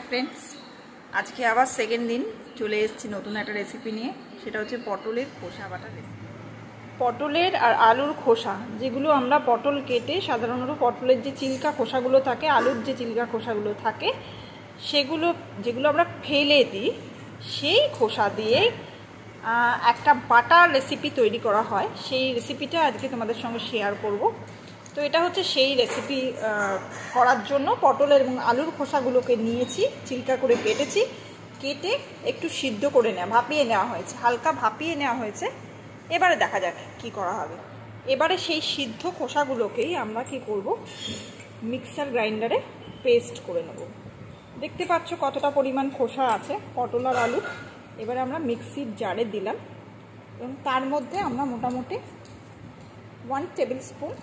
Friends, আজকে আবার second দিন চলে এসেছি নতুন একটা রেসিপি নিয়ে। সেটা হচ্ছে পটলের খোসা বাটা রেসিপি। পটলের আর আলুর খোসা, যেগুলো আমরা পটল কেটে সাধারণত পটলের যে চিল্কা খোসাগুলো থাকে, আলুর যে চিল্কা খোসাগুলো থাকে, সেগুলো যেগুলো আমরা ফেলে দিই, সেই খোসা দিয়ে একটা বাটার রেসিপি তৈরি করা হয়। সেই রেসিপিটা আজকে তোমাদের সঙ্গে শেয়ার করব। তো এটা হচ্ছে সেই রেসিপি করার জন্য পটলের এবং আলুর খোসাগুলোকে নিয়েছি, চিল্কা করে কেটেছি, কেটে একটু সিদ্ধ করে ভাপিয়ে নেওয়া হয়েছে, হালকা ভাপিয়ে নেওয়া হয়েছে। এবারে দেখা যাক কি করা হবে। এবারে সেই সিদ্ধ খোসাগুলোকেই আমরা কি করব, মিক্সার গ্রাইন্ডারে পেস্ট করে নেব। দেখতে পাচ্ছ কতটা পরিমাণ খোসা আছে পটল আর আলু। এবারে আমরা মিক্সির জারে দিলাম এবং তার মধ্যে আমরা মোটামুটি 1 টেবিল স্পুন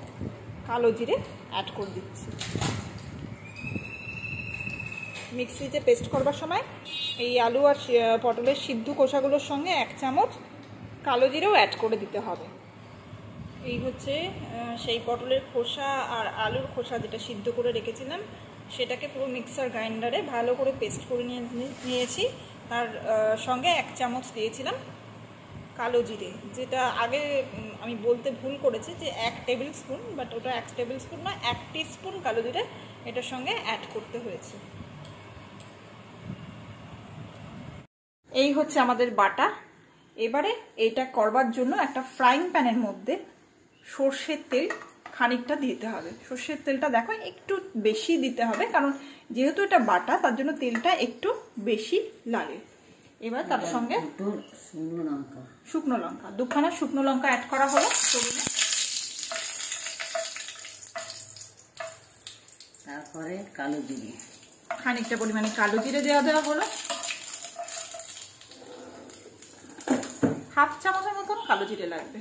কালো জিরে অ্যাড করে দিচ্ছি। মিক্সিতে পেস্ট করবার সময় এই আলু আর পটলের সিদ্ধ খোসাগুলোর সঙ্গে 1 চামচ কালো জিরেও অ্যাড করে দিতে হবে। এই হচ্ছে সেই পটলের খোসা আর আলুর খোসা যেটা সিদ্ধ করে রেখেছিলাম, সেটাকে পুরো মিক্সার গ্রাইন্ডারে ভালো করে পেস্ট করে নিয়েছি। তার সঙ্গে 1 চামচ দিয়েছিলাম কালো জিরে, যেটা আগে আমি বলতে ভুল করেছি যে 1 টেবিল স্পুন, বাট ওটা 1 টেবিল স্পুন না, 1 টিস্পুন কালো জিরে এটার সঙ্গে অ্যাড করতে হয়েছে। এই হচ্ছে আমাদের বাটা। এবারে এইটা করবার জন্য একটা ফ্রাইং প্যানের মধ্যে সর্ষের তেল খানিকটা দিতে হবে। সর্ষের তেলটা দেখো একটু বেশি দিতে হবে, কারণ যেহেতু এটা বাটা, তার জন্য তেলটা একটু বেশি লাগে। এবার তার সঙ্গে শুকনো লঙ্কা 2খানা শুকনো লঙ্কা অ্যাড করা হলো। তারপরে কালো জিরে, খানিকটা পরিমাণে কালো জিরে দেওয়া হলো। 1/2 চামচের মতন কালো জিরে লাগবে।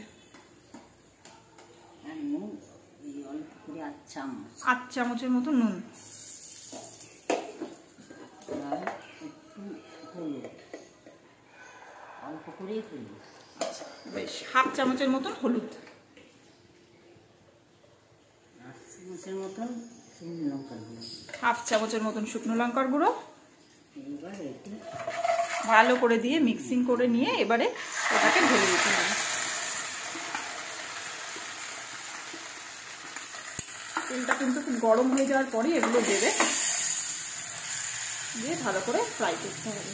8 চামচের মতো নুন, বেশ 1/2 চামচের মতন হলুদ, 1/2 চামচের মতন শুকনো লঙ্কার গুঁড়ো ভালো করে দিয়ে মিক্সিং করে নিয়ে এবারে ওটাকে ঢেলে দিতে হবে। তেলটা কিন্তু খুব গরম হয়ে যাওয়ার পরে এগুলো দেবে, দিয়ে ভালো করে ফ্রাই করতে হবে।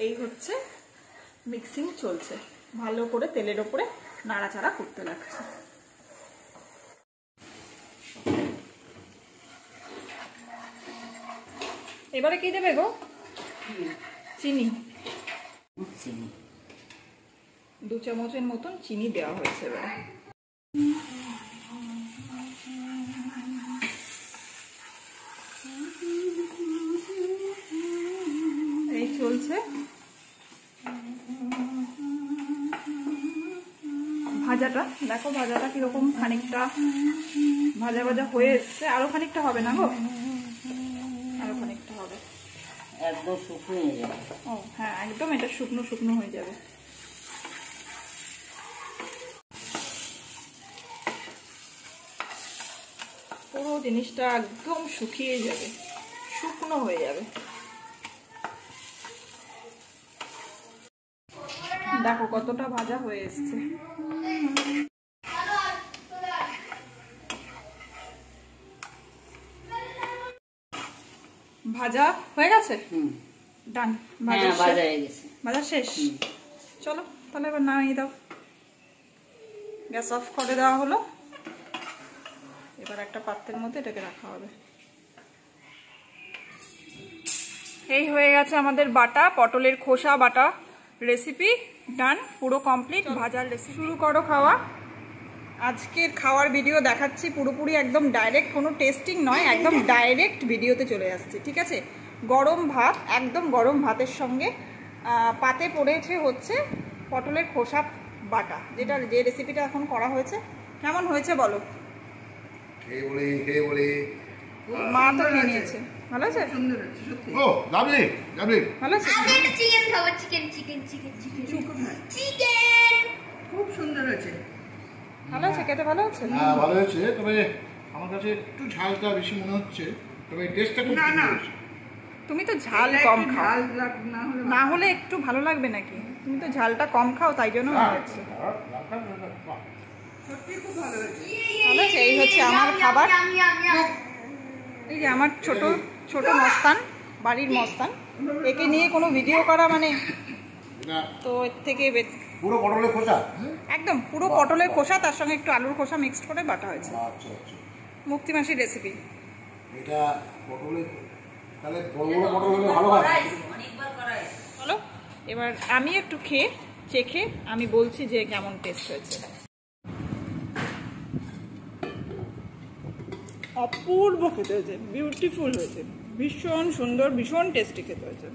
এই হচ্ছে মিক্সিং চলছে, ভালো করে তেলের ওপরে নাড়াচাড়া করতে লাগছে। এবারে কি দেবে গো? চিনি, 2 চামচের মতন চিনি দেওয়া হয়েছে। এবারে এই চলছে ভাজাটা। দেখো ভাজাটা কিরকম, খানিকটা ভাজা ভাজা হয়ে এসছে। আরো খানিকটা হবে না গো, আরো খানিকটা হবে, একদম শুকনো হয়ে যাবে। ও হ্যাঁ, একদম এটা শুকনো শুকনো হয়ে যাবে। পুরো জিনিসটা একদম শুকিয়ে যাবে, শুকনো হয়ে যাবে। দেখো কতটা ভাজা হয়ে এসছে। ভাজা হয়ে গেছে, ডান, ভাজা শেষ। চলো তাহলে এবার নামিয়ে দাও। গ্যাস অফ করে দেওয়া হলো। এবার একটা পাত্রের মধ্যে এটাকে রাখা হবে। এই হয়ে গেছে আমাদের বাটা পটলের খোসা বাটা রেসিপি, ডান, পুরো কমপ্লিট। ভাজার রেসিপি শুরু করো খাওয়া। আজকের খাওয়ার ভিডিও দেখাচ্ছি পুরোপুরি একদম ডাইরেক্ট, কোনো টেস্টিং নয়, একদম ডাইরেক্ট ভিডিওতে চলে আসছে। ঠিক আছে, গরম ভাত, একদম গরম ভাতের সঙ্গে পাতে পড়েছে হচ্ছে পটলের খোসা বাটা, যে রেসিপিটা এখন করা হয়েছে। কেমন হয়েছে বলো? মা তো খেয়ে নিয়েছে। ভালো আছে? ও লাভলি লাভলি, ভালো আছে। আমি একটা চিকেন খাবো, chicken chicken chicken chicken chicken, খুব সুন্দর হয়েছে। ভালো আছে, খেতে ভালো আছে? হ্যাঁ ভালো হয়েছে, তবে আমার কাছে একটু ঝালটা বেশি মনে হচ্ছে, তবে টেস্টটা খুব সুন্দর হয়েছে। তুমি তো ঝাল কম খাও, না হলে একটু ভালো লাগবে নাকি? তুমি তো ঝালটা কম খাও, তাই জন্য হয়েছে। ভালো আছে। এই হচ্ছে আমার খাবার। এই যে আমার ছোট ছোট মস্তান, বাড়ির মস্তান। একে নিয়ে কোনো ভিডিও করা মানে তো এর থেকে পুরো পটলের খোসা, একদম পুরো পটলের খোসা, তার সঙ্গে একটু আলুর খোসা মিক্সড করে বাটা হয়েছে। আচ্ছা আচ্ছা, মুক্তি মাসির রেসিপি। এটা পটলের, তাহলে বড় বড় পটল হলে ভালো হয়। চলো এবার আমি একটু চেখে আমি বলছি যে কেমন টেস্ট হয়েছে। অপূর্ব খেতে হয়েছে, বিউটিফুল হয়েছে, ভীষণ সুন্দর, ভীষণ টেস্টি খেতে হয়েছে।